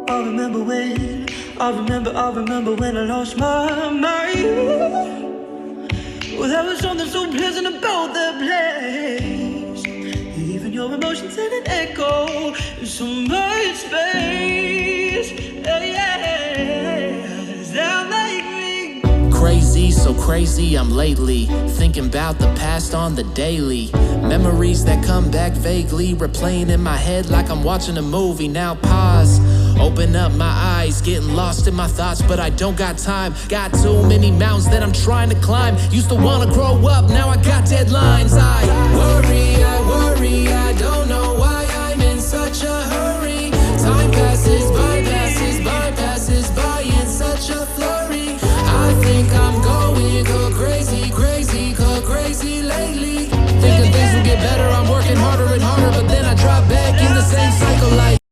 I remember when I lost my mind. Well, there was something so pleasant about that place. Even your emotions had an echo in so much space. Yeah, sound like me. Crazy, so crazy I'm lately. Thinking about the past on the daily. Memories that come back vaguely, replaying in my head like I'm watching a movie. Now pause, open up my eyes, getting lost in my thoughts, but I don't got time. Got too many mountains that I'm trying to climb. Used to wanna grow up, now I got deadlines. I worry, I don't know